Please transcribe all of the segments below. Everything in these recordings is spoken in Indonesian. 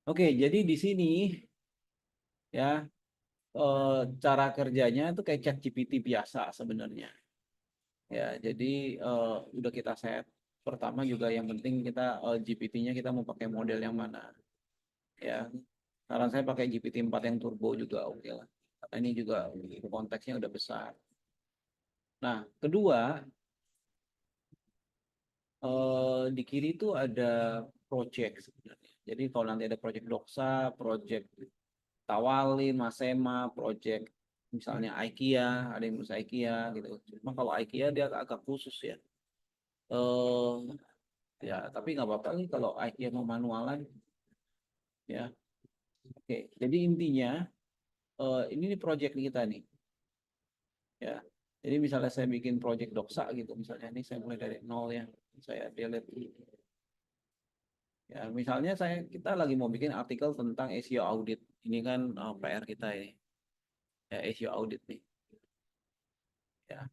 Oke, jadi di sini ya cara kerjanya itu kayak ChatGPT biasa sebenarnya. Ya, jadi udah kita set. Pertama juga yang penting kita GPT-nya kita mau pakai model yang mana. Ya, saran saya pakai GPT-4 yang turbo juga oke lah. Karena ini juga konteksnya udah besar. Nah, kedua di kiri itu ada project sebenarnya. Jadi kalau nanti ada project Doksa, project Tawalin, Masema, project misalnya IKEA, ada yang nulis IKEA gitu. Cuma kalau IKEA dia agak khusus ya. Eh ya, tapi nggak apa-apa nih kalau IKEA mau manualan ya. Oke, jadi intinya ini nih project kita nih ya. Jadi misalnya saya bikin project Doksa gitu, misalnya ini saya mulai dari nol ya. Saya delete. Ya, misalnya kita lagi mau bikin artikel tentang SEO audit. Ini kan PR kita ini. Ya, SEO audit nih. Ya.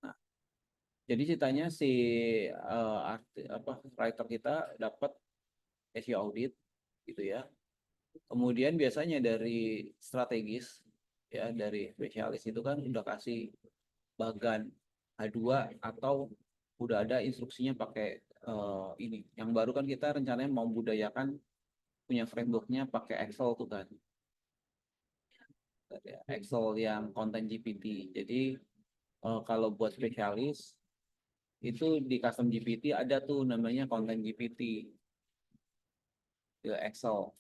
Nah, jadi ceritanya si apa writer kita dapat SEO audit gitu ya. Kemudian biasanya dari strategis ya dari spesialis itu kan udah kasih bagan H2 atau udah ada instruksinya pakai ini. Yang baru kan kita rencananya mau budayakan punya frameworknya pakai Excel tuh kan. Excel yang konten GPT. Jadi kalau buat spesialis itu di custom GPT ada tuh namanya konten GPT di Excel.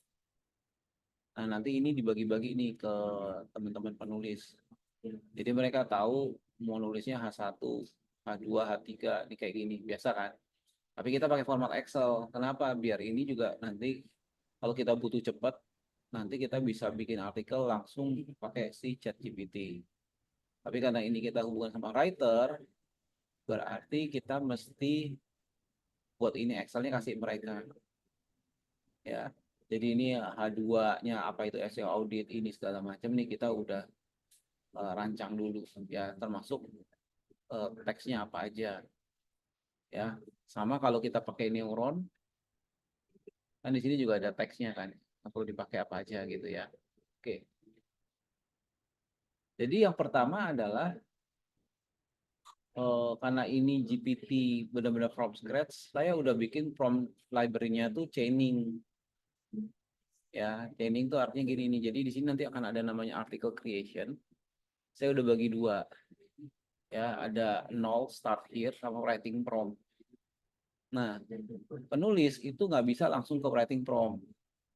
Nah, nanti ini dibagi-bagi nih ke teman-teman penulis. Jadi mereka tahu mau nulisnya H1, H2, H3 ini kayak gini, biasa kan? Tapi kita pakai format Excel. Kenapa? Biar ini juga nanti kalau kita butuh cepat, nanti kita bisa bikin artikel langsung pakai si ChatGPT. Tapi karena ini kita hubungan sama writer, berarti kita mesti buat ini Excelnya kasih mereka ya. Jadi ini H2-nya apa itu SEO audit ini segala macam nih kita udah rancang dulu ya termasuk teksnya apa aja ya. Sama kalau kita pakai neuron kan di sini juga ada teksnya kan. Perlu dipakai apa aja gitu ya. Oke. Jadi yang pertama adalah karena ini GPT benar-benar from scratch, saya udah bikin prompt library-nya tuh chaining. Ya, chaining tuh artinya gini nih. Jadi di sini nanti akan ada namanya article creation. Saya udah bagi dua. Ya, ada nol start here sama writing prompt. Nah, penulis itu nggak bisa langsung ke writing prompt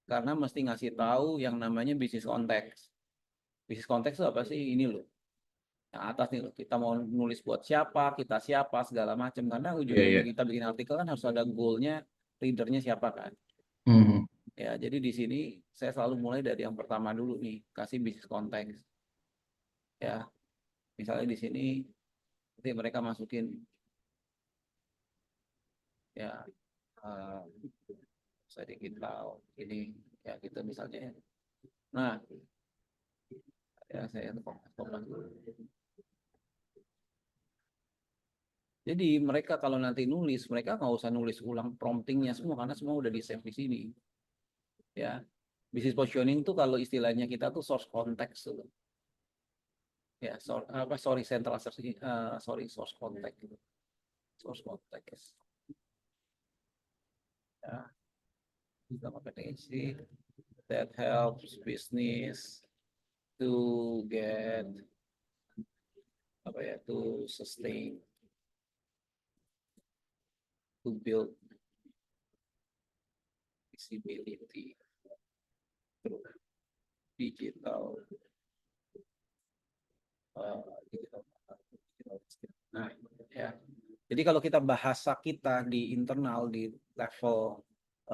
karena mesti ngasih tahu yang namanya bisnis konteks. Bisnis konteks itu apa sih? Ini loh. Yang atas nih loh. Kita mau nulis buat siapa, kita siapa, segala macam. Karena Iya, ujung-ujung iya. kita bikin artikel kan harus ada goalnya, readernya siapa kan. Mhm. Ya, jadi di sini saya selalu mulai dari yang pertama dulu nih, kasih bisnis konteks. Ya, misalnya di sini nanti mereka masukin ya uh, sedikit tahu ini ya gitu misalnya ya. Nah, ya saya fokus dulu. Jadi mereka kalau nanti nulis, mereka nggak usah nulis ulang promptingnya semua karena semua udah di save di sini. Ya, business positioning tuh kalau istilahnya kita tuh source context tuh. Ya, sorry central sorry source context gitu. Source context. Ya, kita pakai THC that helps business to get apa ya to sustain to build visibility through digital digital, digital. Nah, ya. Jadi kalau kita bahasa kita di internal di level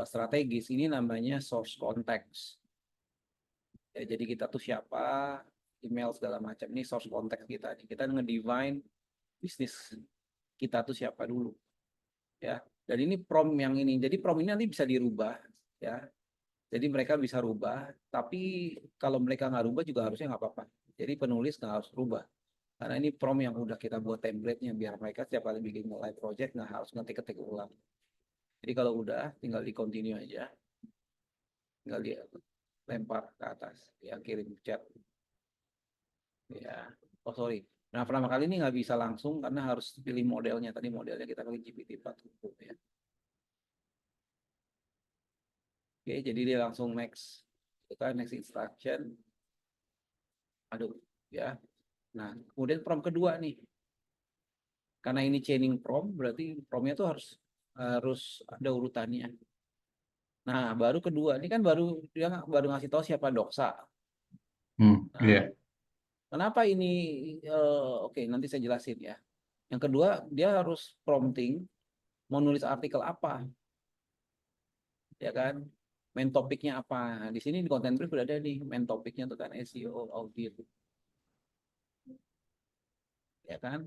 strategis ini namanya source context. Ya, jadi kita tuh siapa, email segala macam ini source context kita. Kita ngedefine bisnis kita tuh siapa dulu ya. Dan ini prompt yang ini. Jadi prompt ini nanti bisa dirubah ya. Jadi mereka bisa rubah, tapi kalau mereka nggak rubah juga harusnya nggak apa-apa. Jadi penulis nggak harus rubah. Karena ini prompt yang udah kita buat template-nya biar mereka setiap kali bikin mulai project nggak harus ngetik-ketik ulang. Jadi kalau udah tinggal di continue aja. tinggal dia lempar ke atas, ya kirim chat, ya. Oh sorry. Nah pertama kali ini nggak bisa langsung karena harus pilih modelnya. Tadi modelnya kita pakai GPT-4 ya. Oke, jadi dia langsung next, kita next instruction. Aduh, ya. Nah, kemudian prompt kedua nih. Karena ini chaining prompt, berarti promptnya tuh harus harus ada urutannya. Nah, baru kedua, ini kan baru dia baru ngasih tahu siapa Doksa. Nah, Iya. kenapa ini? Oke, nanti saya jelasin ya. Yang kedua, dia harus prompting mau nulis artikel apa, ya kan? Main topiknya apa? Nah, di sini di content brief udah ada nih main topiknya tuh kan SEO audit, ya kan?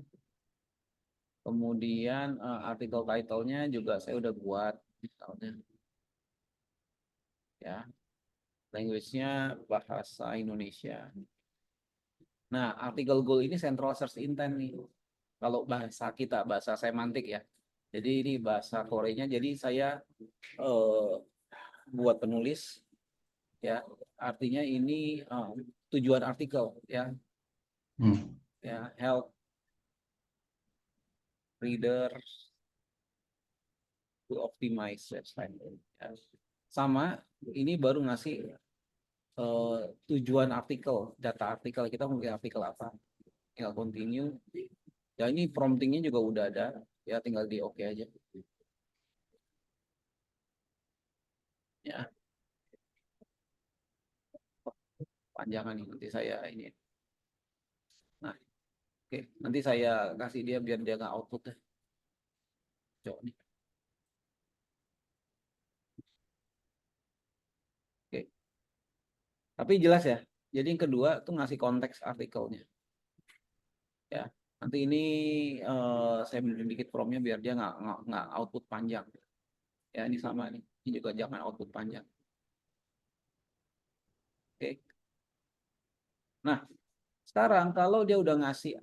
Kemudian artikel title-nya juga saya udah buat misalnya, ya. Language-nya bahasa Indonesia. Nah, artikel goal ini central search intent nih. Kalau bahasa kita, bahasa semantik ya. Jadi ini bahasa Koreanya. Jadi saya eh, buat penulis, ya. Artinya ini tujuan artikel, ya. Ya, help readers to optimize website. Ya. Sama, ini baru ngasih tujuan artikel, data artikel. Kita mau bikin artikel apa. Tinggal continue. Ya ini promptingnya juga udah ada. Ya tinggal di oke aja. Ya, panjangan nih nanti saya ini. Nah, oke. Nanti saya kasih dia biar dia nggak output deh. Coba nih. Oke. Tapi jelas ya. Jadi yang kedua tuh ngasih konteks artikelnya. Ya. Nanti ini saya bikin dikit promnya biar dia nggak output panjang. Ya ini sama nih. Ini juga jangan output panjang. Oke. Nah, sekarang kalau dia udah ngasih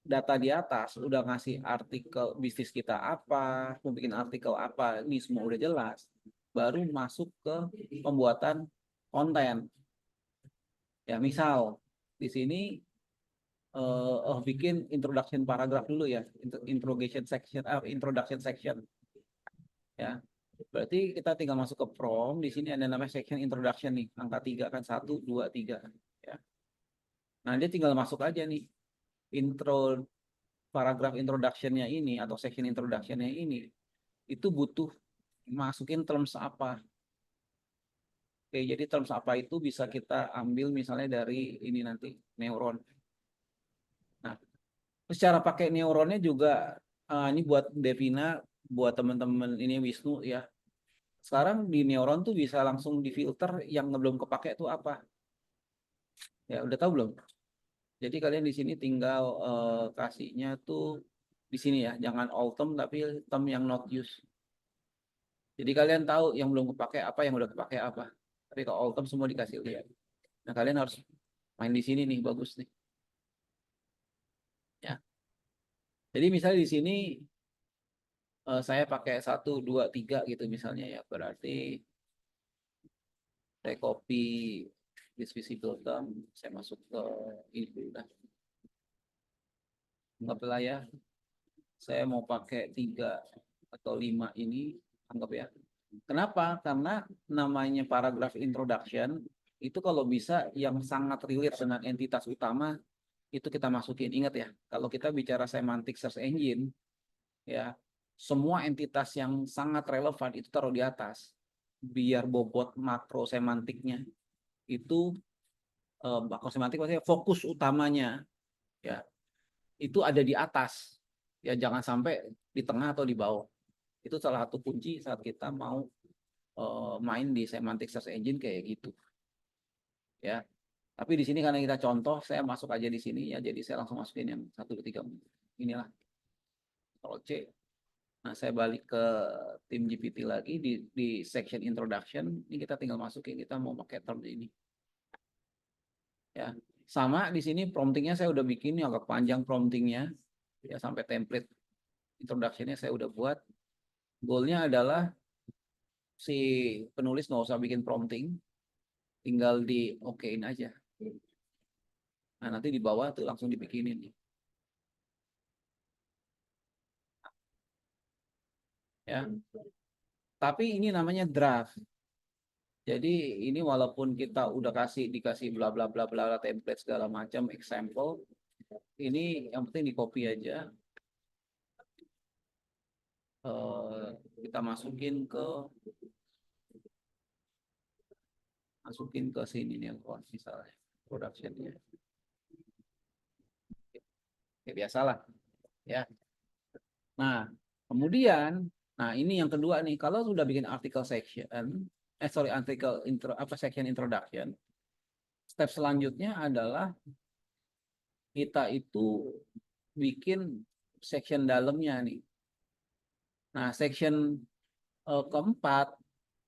data di atas, udah ngasih artikel bisnis kita apa, mau bikin artikel apa, ini semua udah jelas. Baru masuk ke pembuatan konten. Ya, misal di sini bikin introduction paragraph dulu ya, introduction section. Ya, berarti kita tinggal masuk ke prompt. Di sini ada namanya section introduction nih, angka 3 kan 1, 2, 3. Ya. Nah, dia tinggal masuk aja nih intro paragraph introduction-nya ini atau section introduction-nya ini itu butuh masukin terms apa. Oke, jadi terms apa itu bisa kita ambil misalnya dari ini nanti neuron. Nah, secara pakai neuronnya juga ini buat Devina, buat teman-teman ini Wisnu ya. Sekarang di neuron tuh bisa langsung difilter yang belum kepake itu apa. Ya, udah tahu belum? Jadi kalian di sini tinggal kasihnya tuh di sini ya, jangan all term tapi term yang not used. Jadi kalian tahu yang belum kepake apa, yang udah kepake apa. Tapi kalau all term semua dikasih lihat. Nah kalian harus main di sini nih, bagus nih. Ya. Jadi misalnya di sini saya pakai 1, 2, 3 gitu misalnya ya. Berarti saya copy this visible term, saya masuk ke ini dulu dah. Anggaplah ya, saya mau pakai 3 atau 5 ini, anggap ya. Kenapa? Karena namanya paragraph introduction itu kalau bisa yang sangat relate dengan entitas utama itu kita masukin. Ingat ya, kalau kita bicara semantic search engine, ya semua entitas yang sangat relevan itu taruh di atas. Biar bobot makro semantiknya itu makro semantik maksudnya fokus utamanya ya itu ada di atas. Ya jangan sampai di tengah atau di bawah. Itu salah satu kunci saat kita mau main di semantic search engine kayak gitu. Ya. Tapi di sini karena kita contoh, saya masuk aja di sini ya. Jadi saya langsung masukin yang 1, 2, 3. Inilah Ctrl C. Nah, saya balik ke tim GPT lagi di section introduction. Ini kita tinggal masukin kita mau pakai term ini. Ya, sama di sini promptingnya saya udah bikin yang agak panjang promptingnya ya sampai template introductionnya saya udah buat. Goalnya adalah si penulis nggak usah bikin prompting, tinggal di okein aja. Nah, nanti di bawah tuh langsung dibikinin. Ya. Tapi ini namanya draft. Jadi ini walaupun kita udah dikasih bla bla bla bla template segala macam example, ini yang penting di copy aja. Eh, kita masukin ke sini nih misalnya productionnya. Ya biasalah ya. Nah, kemudian, nah ini yang kedua nih, kalau sudah bikin artikel section, artikel intro apa section introduction, step selanjutnya adalah kita itu bikin section dalamnya nih. Nah, section keempat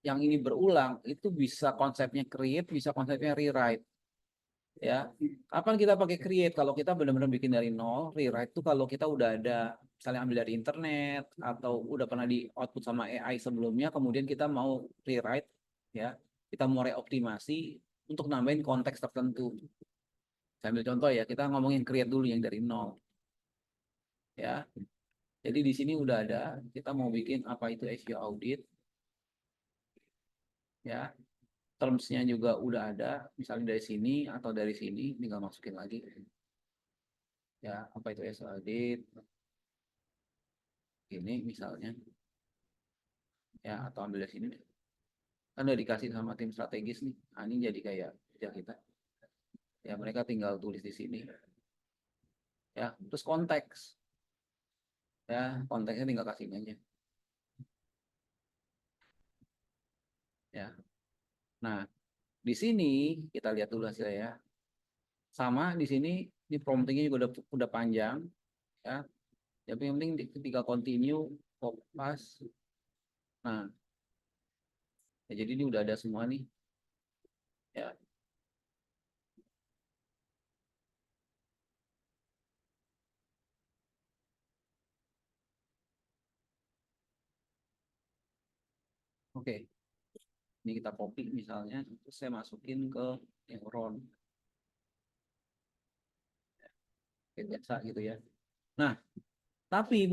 yang ini berulang itu bisa konsepnya create, bisa konsepnya rewrite. Ya, kapan kita pakai create? Kalau kita benar-benar bikin dari nol, rewrite itu kalau kita udah ada, misalnya ambil dari internet atau udah pernah di output sama AI sebelumnya, kemudian kita mau rewrite, ya, kita mau reoptimasi untuk nambahin konteks tertentu. Saya ambil contoh ya, kita ngomongin create dulu yang dari nol, ya. Jadi di sini udah ada, kita mau bikin apa itu SEO audit, ya. Termsnya juga udah ada, misalnya dari sini atau dari sini, tinggal masukin lagi. Ya, apa itu SEO audit, ini misalnya, ya, atau ambil dari sini. Kan udah dikasih sama tim strategis nih. Nah, ini jadi kayak kerja kita. Ya, mereka tinggal tulis di sini. Ya, terus konteks. Ya, konteksnya tinggal kasih aja. Ya. Nah, di sini kita lihat dulu hasilnya ya. Sama di sini, ini promptingnya juga udah panjang. Ya, tapi yang penting ketika continue, pas. Nah, ya, jadi ini udah ada semua nih. Ya, oke. Ini kita copy misalnya, terus saya masukin ke Neuron. Kayak biasa gitu ya. Nah, tapi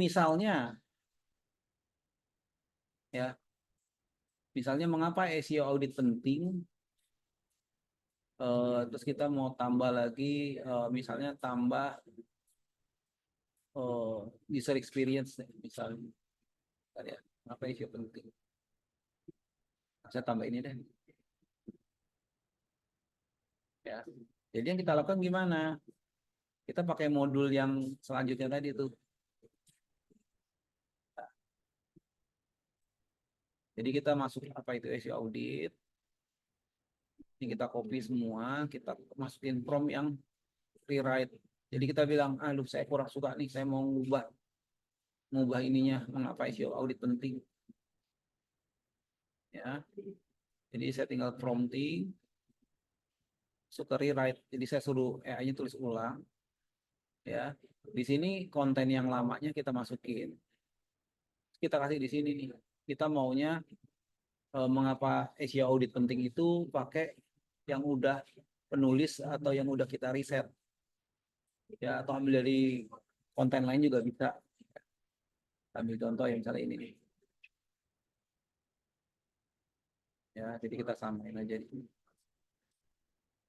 ya, misalnya mengapa SEO audit penting? Terus kita mau tambah lagi, misalnya tambah user experience, misalnya. Ya, apa SEO penting? Saya tambah ini deh. Ya. Jadi yang kita lakukan gimana? Kita pakai modul yang selanjutnya tadi tuh. Jadi kita masuk apa itu SEO audit. Ini kita copy semua, kita masukin prompt yang rewrite. Jadi kita bilang, aduh saya kurang suka nih, saya mau ngubah ininya, mengapa SEO audit penting. Ya, jadi saya tinggal prompting, suka rewrite. Jadi saya suruh AI-nya tulis ulang. Ya, di sini konten yang lamanya kita masukin. Kita kasih di sini nih. Kita maunya mengapa SEO audit penting itu pakai yang udah penulis atau yang udah kita riset. Ya, atau ambil dari konten lain juga bisa. Ambil contoh yang misalnya ini nih. Ya, jadi kita samain aja di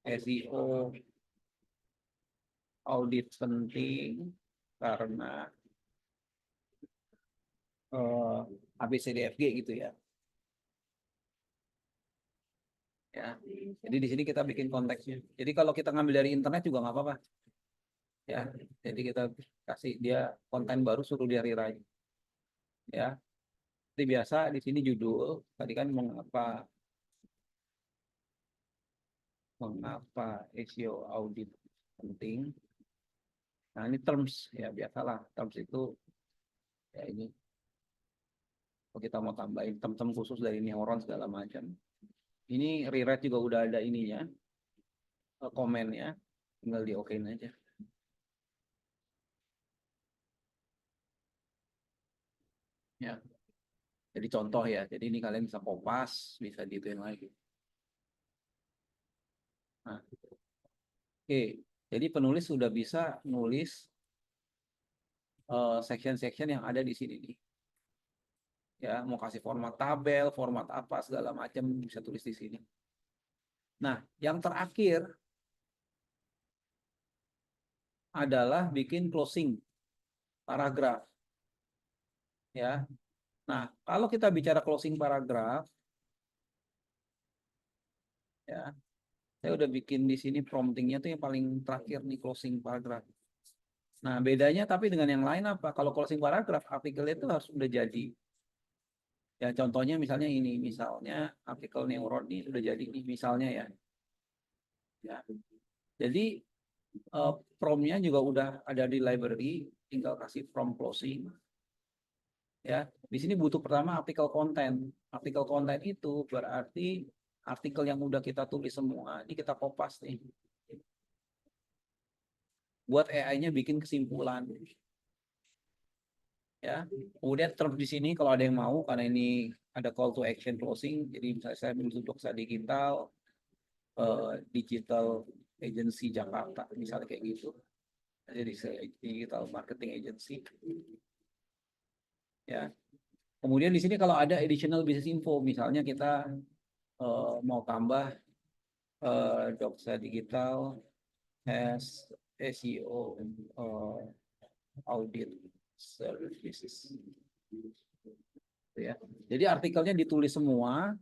SEO audit penting karena ABCDFG gitu ya. Ya, jadi di sini kita bikin konteksnya. Jadi kalau kita ngambil dari internet juga nggak apa-apa. Ya, jadi kita kasih dia konten baru, suruh dia rewrite. Ya, seperti biasa di sini judul. Tadi kan mengapa SEO audit penting. Nah ini terms ya biasalah terms itu ya ini kalau kita mau tambahin term-term khusus dari neuron segala macam. Ini rewrite juga udah ada ininya, komennya, tinggal di okein aja. Ya. Jadi contoh ya, jadi ini kalian bisa kopas, bisa dituin lagi. Nah, oke, jadi penulis sudah bisa nulis section-section yang ada di sini nih. Ya, mau kasih format tabel, format apa segala macam bisa tulis di sini. Nah, yang terakhir adalah bikin closing paragraf. Ya. Nah, kalau kita bicara closing paragraf, ya, saya udah bikin di sini promptingnya tuh yang paling terakhir nih closing paragraf. Nah, bedanya tapi dengan yang lain apa? Kalau closing paragraf, artikelnya itu harus udah jadi. Ya, contohnya misalnya ini, misalnya artikel neuron ini sudah jadi nih, misalnya ya. Ya. Jadi prompt-nya juga udah ada di library, tinggal kasih prompt closing. Ya, di sini butuh pertama artikel konten. Artikel konten itu berarti artikel yang udah kita tulis semua, ini kita kopas nih. Buat AI-nya bikin kesimpulan. Ya, kemudian terus di sini kalau ada yang mau, karena ini ada call to action closing, jadi misalnya saya menuju Doksa Digital, digital agency Jakarta, misalnya kayak gitu. Jadi digital marketing agency. Ya. Kemudian di sini kalau ada additional business info, misalnya kita mau tambah Doksa Digital has SEO audit services. Ya. Jadi artikelnya ditulis semua,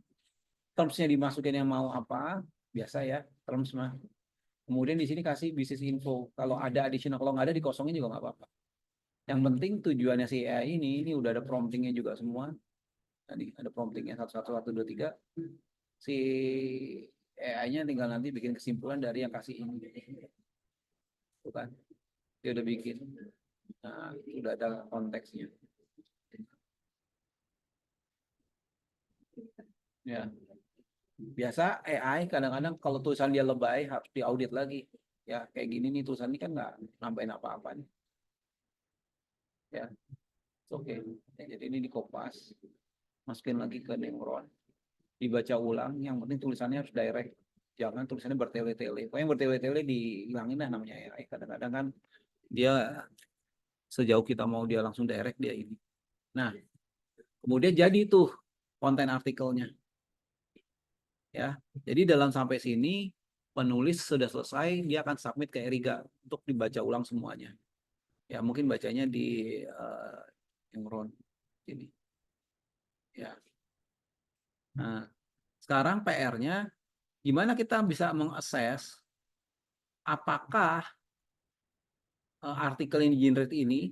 termsnya dimasukin yang mau apa, biasa ya, terms mah. Kemudian di sini kasih business info. Kalau ada additional, kalau nggak ada dikosongin juga nggak apa-apa. Yang penting tujuannya si AI ini udah ada promptingnya juga semua. Tadi ada promptingnya 11123. Si AI-nya tinggal nanti bikin kesimpulan dari yang kasih ini. Bukan? Dia udah bikin. Nah, udah ada konteksnya. Ya. Biasa AI kadang-kadang kalau tulisan dia lebay harus diaudit lagi. Ya, kayak gini nih tulisan ini kan nggak nambahin apa-apa nih. Ya, oke. Ya, jadi ini dikopas, masukin lagi ke neuron, dibaca ulang. Yang penting tulisannya harus direct. Jangan tulisannya bertele-tele. Pokoknya yang bertele-tele dihilangin lah namanya AI. Kadang-kadang kan dia sejauh kita mau dia langsung direct dia ini. Nah, kemudian jadi tuh konten artikelnya. Ya, jadi dalam sampai sini penulis sudah selesai, dia akan submit ke Eriga untuk dibaca ulang semuanya. Ya, mungkin bacanya di neuron ini. Ya. Nah, sekarang PR-nya gimana kita bisa mengakses apakah artikel yang di-generate ini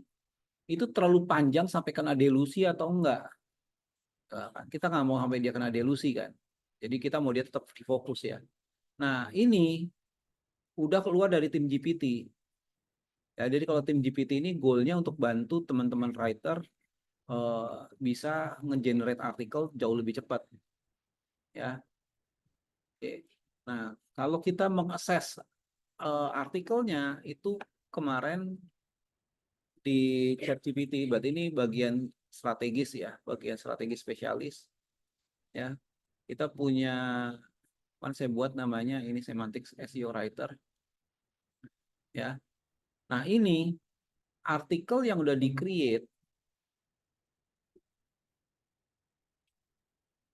itu terlalu panjang sampai kena delusi atau enggak. Kita nggak mau sampai dia kena delusi kan. Jadi kita mau dia tetap difokus ya. Nah, ini udah keluar dari tim GPT. Ya, jadi kalau tim GPT ini goalnya untuk bantu teman-teman writer bisa nge-generate artikel jauh lebih cepat. Ya. Oke. Nah, kalau kita mengakses artikelnya itu kemarin di ChatGPT, berarti ini bagian strategis ya, bagian strategi spesialis. Ya, kita punya, kan saya buat namanya ini semantics SEO writer. Ya, nah ini artikel yang udah di-create,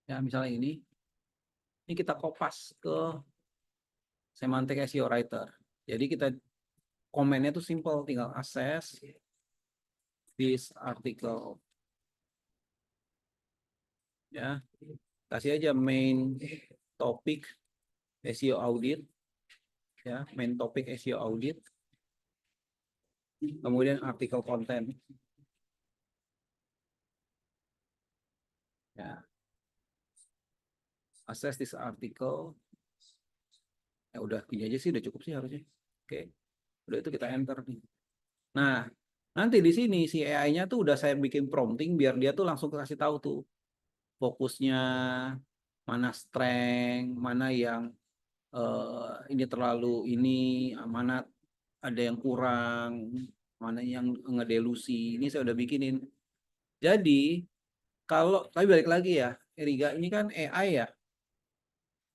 ya misalnya ini kita kopas ke semantic SEO writer. Jadi kita komennya tuh simple, tinggal access this article. Ya, kasih aja main topic SEO audit, ya main topic SEO audit, kemudian artikel konten. Ya, access this article. Ya udah gini aja sih udah cukup sih harusnya. Oke, udah itu kita enter nih. Nah, nanti di sini si AI-nya tuh udah saya bikin prompting biar dia tuh langsung kasih tahu tuh fokusnya mana strength, mana yang ini terlalu ini, mana ada yang kurang, mana yang ngedelusi. Ini saya udah bikinin. Jadi Kalau tapi balik lagi ya, Eriga ini kan AI ya.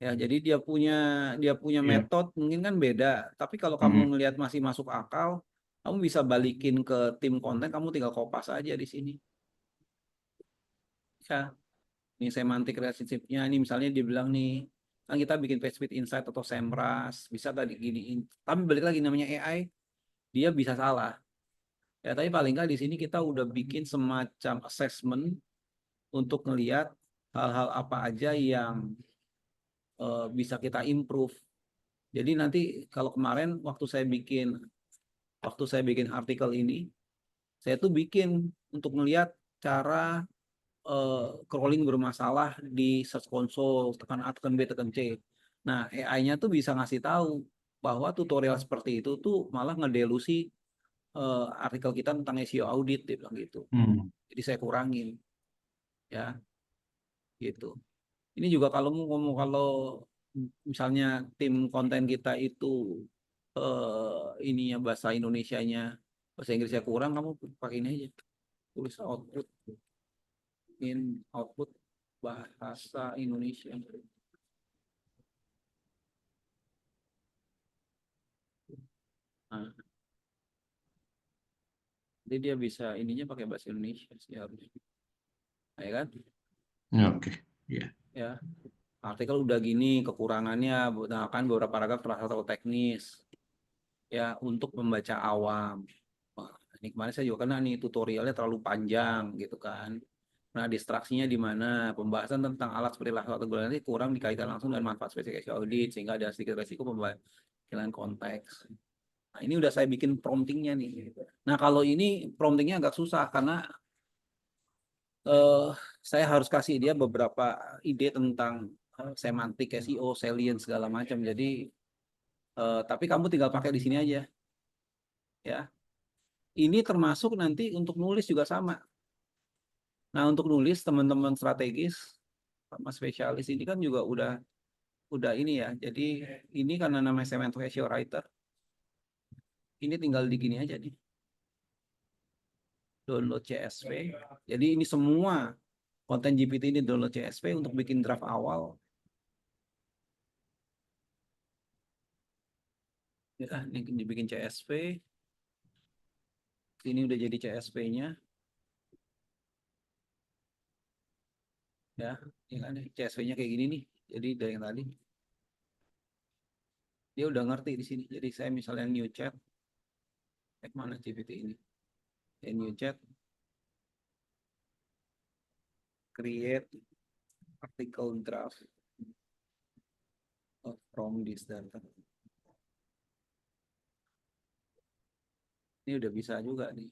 Ya, jadi dia punya Iya. metode mungkin kan beda. Tapi kalau kamu Mm-mm. ngelihat masih masuk akal, kamu bisa balikin ke tim konten, kamu tinggal kopas aja di sini. Ya, ini semantic relationship-nya, ini misalnya dia bilang nih, kan kita bikin PageSpeed Insight atau SEMrush, bisa tadi giniin. Tapi balik lagi namanya AI, dia bisa salah. Ya, tapi paling nggak di sini kita udah bikin semacam assessment untuk ngelihat hal-hal apa aja yang bisa kita improve. Jadi nanti kalau kemarin waktu saya bikin artikel ini, saya tuh bikin untuk melihat cara crawling bermasalah di Search Console, tekan A, tekan B, tekan C. Nah, AI-nya tuh bisa ngasih tahu bahwa tutorial seperti itu tuh malah ngedelusi artikel kita tentang SEO audit, dia bilang gitu. Hmm. Jadi saya kurangin, ya, gitu. Ini juga kalau mau ngomong, kalau misalnya tim konten kita itu ininya bahasa Indonesianya, bahasa Inggrisnya kurang, kamu pakai ini aja, tulis output bahasa Indonesia. Nah, jadi dia bisa ininya pakai bahasa Indonesia sih harusnya, ya kan? Ya, oke. Iya. Ya, artikel udah gini kekurangannya, nah kan beberapa paragraf terasa terlalu teknis, ya, untuk pembaca awam. Wah, ini kemarin saya juga kena nih, tutorialnya terlalu panjang gitu kan. Nah, distraksinya di mana? Pembahasan tentang alat seperti Lafaz atau nanti kurang dikaitkan langsung dengan manfaat spesifikasi audit, sehingga ada sedikit resiko pembalikan konteks. Nah, ini udah saya bikin promptingnya nih. Nah, kalau ini promptingnya agak susah karena eh, saya harus kasih dia beberapa ide tentang semantik SEO, salient segala macam. Jadi, tapi kamu tinggal pakai di sini aja, ya. Ini termasuk nanti untuk nulis juga sama. Nah, untuk nulis teman-teman strategis, sama spesialis ini kan juga udah ini ya. Jadi ini karena namanya Semantic SEO Writer, ini tinggal di gini aja nih. Download CSV. Jadi ini semua konten GPT ini download CSV untuk bikin draft awal. Ya, ini dibikin CSV. Ini udah jadi CSV-nya. Ya, ini kan CSV-nya kayak gini nih. Jadi dari yang tadi dia udah ngerti di sini. Jadi saya misalnya new chat, mana GPT ini? New chat, create article draft from this data. Ini udah bisa juga nih.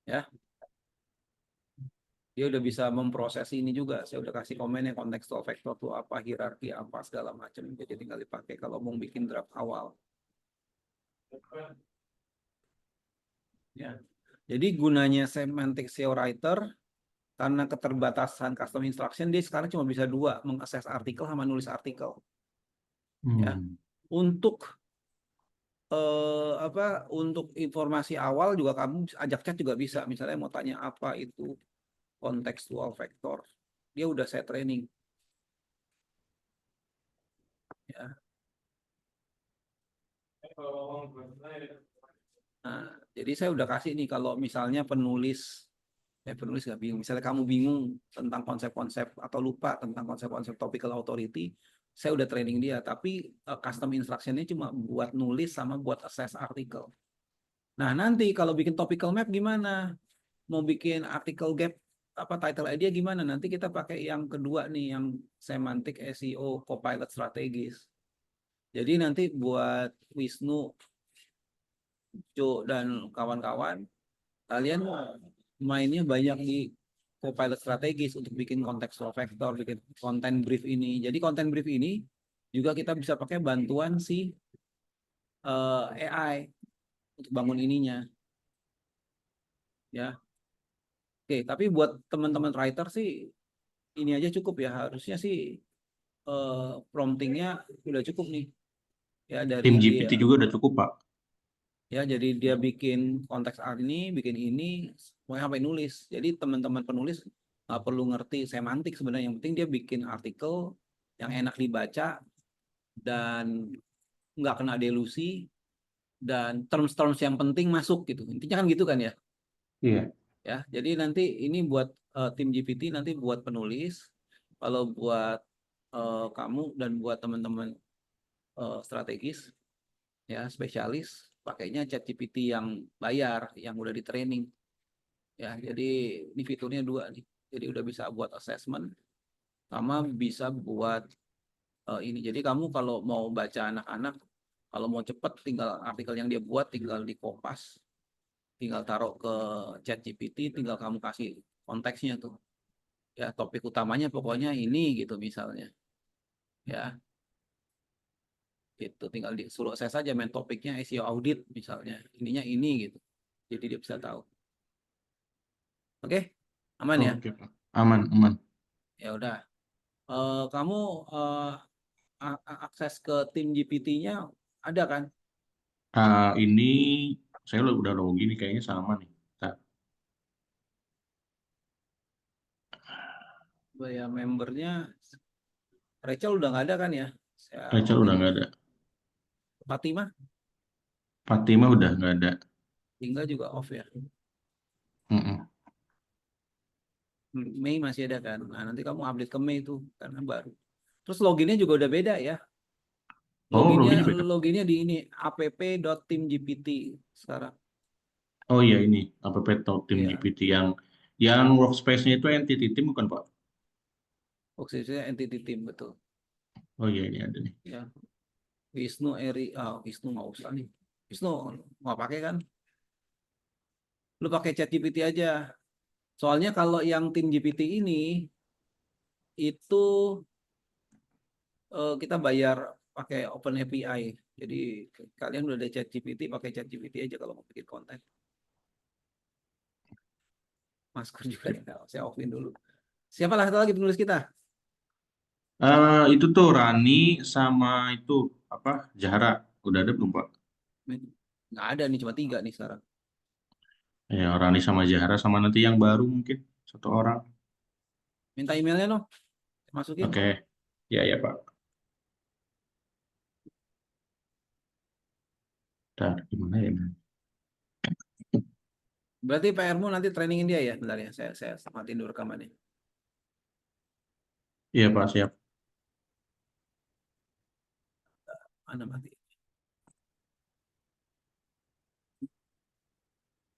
Ya, dia udah bisa memproses ini juga. Saya udah kasih komennya, contextual factor itu apa, hierarki apa, segala macam. Jadi tinggal dipakai kalau mau bikin draft awal. Ya. Jadi gunanya semantic SEO writer, karena keterbatasan custom instruction, dia sekarang cuma bisa dua, mengakses artikel sama nulis artikel. Ya, Hmm. untuk untuk informasi awal juga kamu ajak chat juga bisa. Misalnya mau tanya apa itu contextual factor, dia udah saya training. Ya. Nah, jadi saya udah kasih nih kalau misalnya penulis nggak bingung. Misalnya kamu bingung tentang konsep-konsep atau lupa tentang konsep-konsep topical authority, saya udah training dia. Tapi custom instruction-nya cuma buat nulis sama buat assess artikel. Nah, nanti kalau bikin topical map gimana? Mau bikin artikel gap apa title idea gimana? Nanti kita pakai yang kedua nih, yang semantic SEO copilot strategis. Jadi nanti buat Wisnu, Jo, dan kawan-kawan, kalian mainnya banyak di Copilot strategis untuk bikin contextual factor, bikin konten brief ini. Jadi konten brief ini juga kita bisa pakai bantuan si AI untuk bangun ininya, ya. Oke, tapi buat teman-teman writer sih ini aja cukup ya. Harusnya sih promptingnya udah cukup nih, ya, dari Tim dia. GPT juga udah cukup, Pak. Ya, jadi dia bikin konteks ini, bikin ini, pokoknya sampai nulis. Jadi teman-teman penulis nggak perlu ngerti semantik sebenarnya. Yang penting dia bikin artikel yang enak dibaca dan nggak kena delusi dan terms-terms yang penting masuk gitu. Intinya kan gitu kan ya. Iya. Ya, jadi nanti ini buat tim GPT nanti buat penulis. Kalau buat kamu dan buat teman-teman strategis ya spesialis pakainya ChatGPT yang bayar yang udah di training ya. Jadi ini fiturnya dua nih. Jadi udah bisa buat assessment sama bisa buat ini. Jadi kamu kalau mau baca anak-anak kalau mau cepet tinggal artikel yang dia buat tinggal di Kompas, tinggal taruh ke ChatGPT, tinggal kamu kasih konteksnya tuh. Ya, topik utamanya pokoknya ini gitu misalnya. Ya, gitu tinggal disuruh saya saja main topiknya SEO audit misalnya. Ininya ini gitu. Jadi dia bisa tahu. Oke, aman ya? Oke, Pak. Aman, aman. Ya udah. Kamu akses ke tim GPT-nya ada kan? Ini saya udah login nih, kayaknya sama nih. Bentar. Ya membernya Rachel udah nggak ada kan ya? Saya Rachel login udah dulu. nggak ada. Fatimah Fatima udah nggak ada. tinggal juga off ya. Mm-mm. Mei masih ada kan? Nah, nanti kamu update ke Mei itu karena baru. Terus loginnya juga udah beda ya. Oh, Loginnya loginnya beda. loginnya di ini app.teamgpt sekarang. Oh iya, ini app Tim Iya, GPT yang workspace-nya itu entity team bukan, Pak? posisinya entity team betul. Oh iya, ini ada nih. Ya, Wisnu Eri, Wisnu nggak usah nih. Wisnu nggak pakai kan? Lu pakai ChatGPT aja. Soalnya kalau yang tim GPT ini itu kita bayar pakai Open API. Jadi kalian udah ada ChatGPT, pakai ChatGPT aja kalau mau bikin konten. Masker juga ya, saya offin dulu. Siapa lah satu lagi penulis kita? Itu tuh Rani sama itu apa Zahra udah ada belum, Pak? Nggak ada nih, cuma 3 nih sekarang. Ya, Rani sama Zahra sama nanti yang baru mungkin satu orang. Minta emailnya dong, masukin. Oke, ya ya Pak. Bentar, gimana ya? Berarti PR-mu nanti trainingin dia ya, bentar ya. Saya matiin dulu rekamannya. Iya Pak, siap. Mana mati?